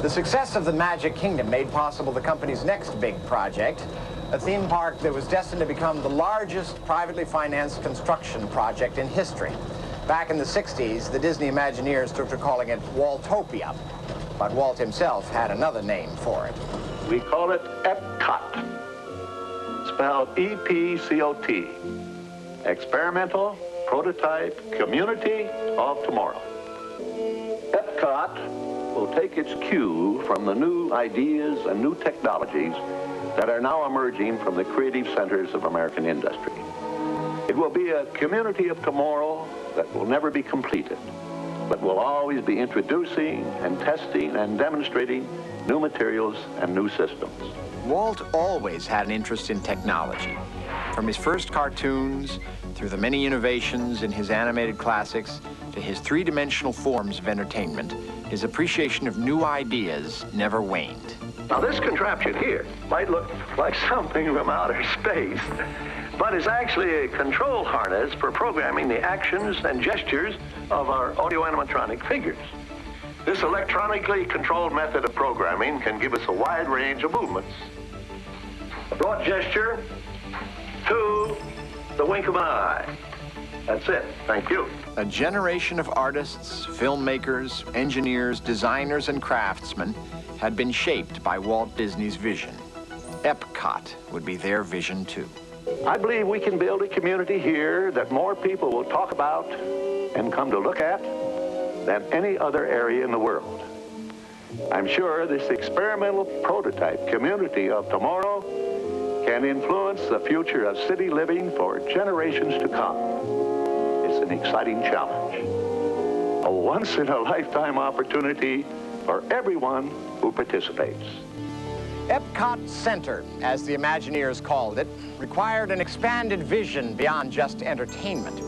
The success of the Magic Kingdom made possible the company's next big project, a theme park that was destined to become the largest privately financed construction project in history. Back in the 60s, the Disney Imagineers took to calling it Waltopia, but Walt himself had another name for it. We call it Epcot, spelled E-P-C-O-T, Experimental Prototype Community of Tomorrow. Epcot will take its cue from the new ideas and new technologies that are now emerging from the creative centers of American industry. It will be a community of tomorrow that will never be completed, but will always be introducing and testing and demonstrating new materials and new systems. Walt always had an interest in technology. From his first cartoons, through the many innovations in his animated classics, to his three-dimensional forms of entertainment, his appreciation of new ideas never waned. Now, this contraption here might look like something from outer space, but is actually a control harness for programming the actions and gestures of our audio-animatronic figures. This electronically controlled method of programming can give us a wide range of movements. A broad gesture to the wink of an eye. That's it. Thank you. A generation of artists, filmmakers, engineers, designers, and craftsmen had been shaped by Walt Disney's vision. Epcot would be their vision, too. I believe we can build a community here that more people will talk about and come to look at than any other area in the world. I'm sure this experimental prototype community of tomorrow can influence the future of city living for generations to come. It's an exciting challenge, a once-in-a-lifetime opportunity for everyone who participates. Epcot Center, as the Imagineers called it, required an expanded vision beyond just entertainment.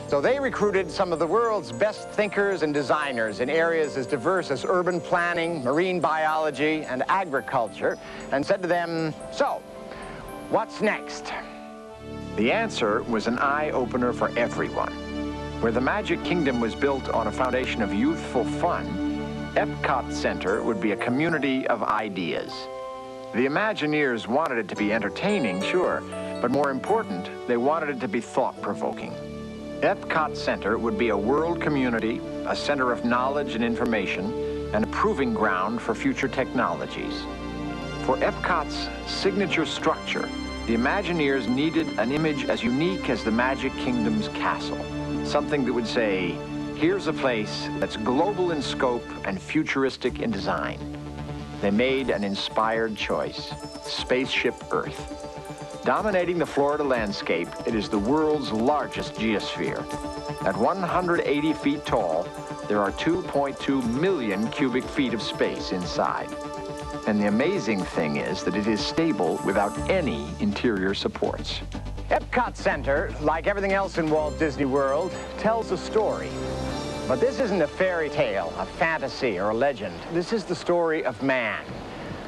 So they recruited some of the world's best thinkers and designers in areas as diverse as urban planning, marine biology, and agriculture, and said to them, "So, what's next?" The answer was an eye-opener for everyone. Where the Magic Kingdom was built on a foundation of youthful fun, Epcot Center would be a community of ideas. The Imagineers wanted it to be entertaining, sure, but more important, they wanted it to be thought-provoking. Epcot Center would be a world community, a center of knowledge and information, and a proving ground for future technologies. For Epcot's signature structure, the Imagineers needed an image as unique as the Magic Kingdom's castle. Something that would say, here's a place that's global in scope and futuristic in design. They made an inspired choice, Spaceship Earth. Dominating the Florida landscape, it is the world's largest geosphere. At 180 feet tall, there are 2.2 million cubic feet of space inside. And the amazing thing is that it is stable without any interior supports. Epcot Center, like everything else in Walt Disney World, tells a story. But this isn't a fairy tale, a fantasy, or a legend. This is the story of man,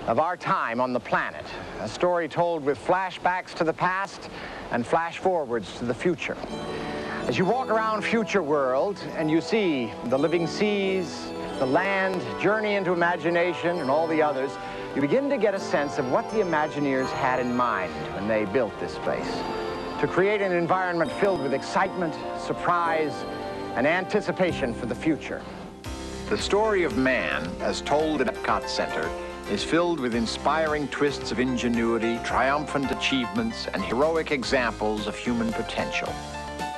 of our time on the planet. A story told with flashbacks to the past and flash forwards to the future. As you walk around Future World and you see the living seas, the land, Journey into Imagination, and all the others, you begin to get a sense of what the Imagineers had in mind when they built this place. To create an environment filled with excitement, surprise, and anticipation for the future. The story of man, as told at Epcot Center, is filled with inspiring twists of ingenuity, triumphant achievements, and heroic examples of human potential.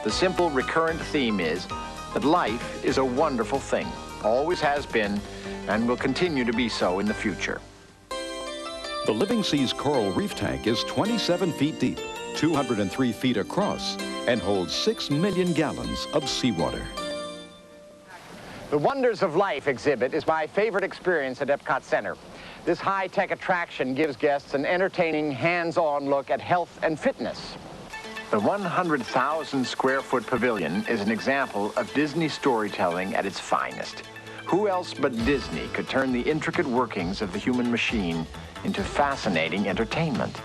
The simple, recurrent theme is that life is a wonderful thing, always has been, and will continue to be so in the future. The Living Seas Coral Reef Tank is 27 feet deep, 203 feet across, and holds 6 million gallons of seawater. The Wonders of Life exhibit is my favorite experience at Epcot Center. This high-tech attraction gives guests an entertaining, hands-on look at health and fitness. The 100,000 square foot pavilion is an example of Disney storytelling at its finest. Who else but Disney could turn the intricate workings of the human machine into fascinating entertainment?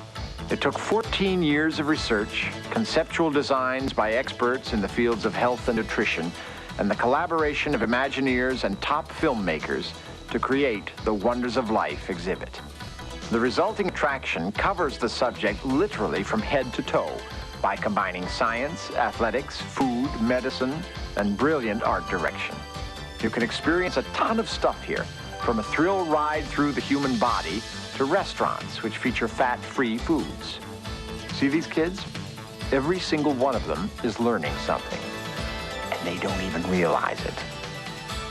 It took 14 years of research, conceptual designs by experts in the fields of health and nutrition, and the collaboration of Imagineers and top filmmakers to create the Wonders of Life exhibit. The resulting attraction covers the subject literally from head to toe by combining science, athletics, food, medicine, and brilliant art direction. You can experience a ton of stuff here, from a thrill ride through the human body to restaurants which feature fat-free foods. See these kids? Every single one of them is learning something, and they don't even realize it.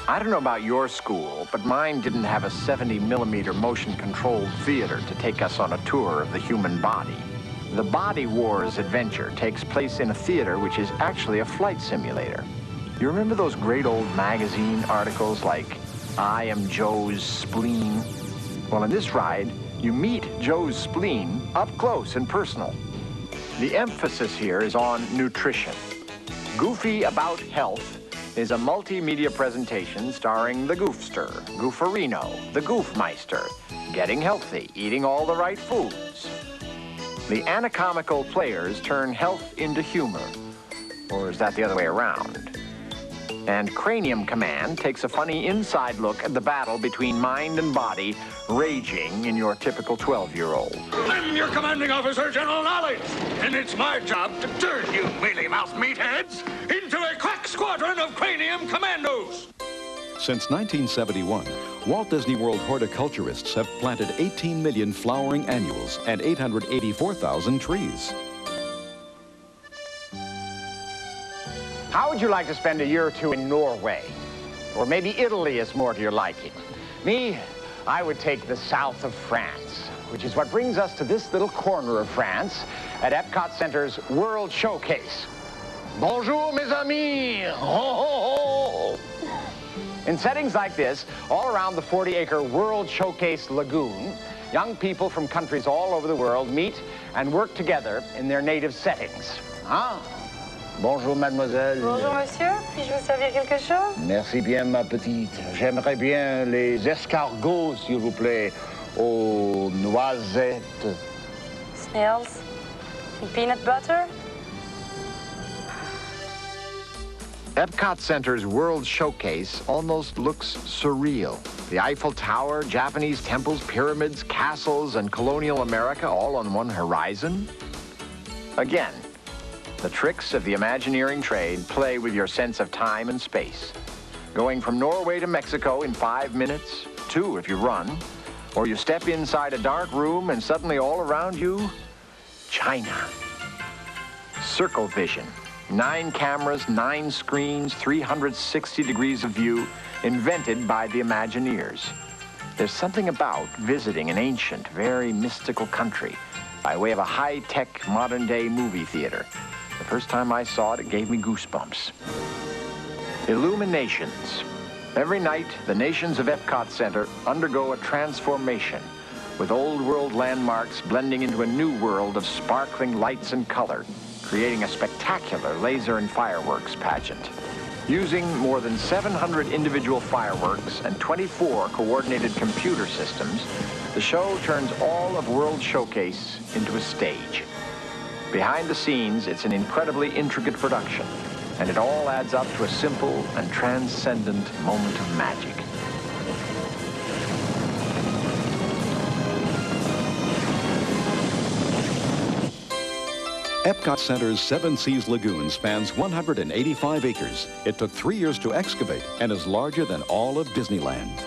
I don't know about your school, but mine didn't have a 70mm motion-controlled theater to take us on a tour of the human body. The Body Wars adventure takes place in a theater which is actually a flight simulator. You remember those great old magazine articles like, "I am Joe's spleen"? Well, in this ride, you meet Joe's spleen up close and personal. The emphasis here is on nutrition. Goofy About Health is a multimedia presentation starring the Goofster, Gooferino, the Goofmeister, getting healthy, eating all the right foods. The anatomical players turn health into humor. Or is that the other way around? And Cranium Command takes a funny inside look at the battle between mind and body raging in your typical 12-year-old. I'm your commanding officer, General Knowledge, and it's my job to turn you mealy-mouthed meatheads into a crack squadron of Cranium Commandos. Since 1971, Walt Disney World horticulturists have planted 18 million flowering annuals and 884,000 trees. How would you like to spend a year or two in Norway? Or maybe Italy is more to your liking. Me, I would take the south of France, which is what brings us to this little corner of France at Epcot Center's World Showcase. Bonjour, mes amis! Ho, ho, ho! In settings like this, all around the 40-acre World Showcase Lagoon, young people from countries all over the world meet and work together in their native settings. Huh? Bonjour, mademoiselle. Bonjour, monsieur. Puis-je vous servir quelque chose? Merci bien, ma petite. J'aimerais bien les escargots, s'il vous plaît, aux noisettes. Snails and peanut butter? Epcot Center's World Showcase almost looks surreal. The Eiffel Tower, Japanese temples, pyramids, castles, and colonial America all on one horizon. Again, the tricks of the Imagineering trade play with your sense of time and space. Going from Norway to Mexico in 5 minutes, 2 if you run, or you step inside a dark room and suddenly all around you, China. Circle vision. 9 cameras, 9 screens, 360 degrees of view, invented by the Imagineers. There's something about visiting an ancient, very mystical country by way of a high-tech, modern-day movie theater. The first time I saw it, it gave me goosebumps. Illuminations. Every night, the nations of Epcot Center undergo a transformation, with old world landmarks blending into a new world of sparkling lights and color, creating a spectacular laser and fireworks pageant. Using more than 700 individual fireworks and 24 coordinated computer systems, the show turns all of World Showcase into a stage. Behind the scenes, it's an incredibly intricate production, and it all adds up to a simple and transcendent moment of magic. Epcot Center's Seven Seas Lagoon spans 185 acres. It took 3 years to excavate and is larger than all of Disneyland.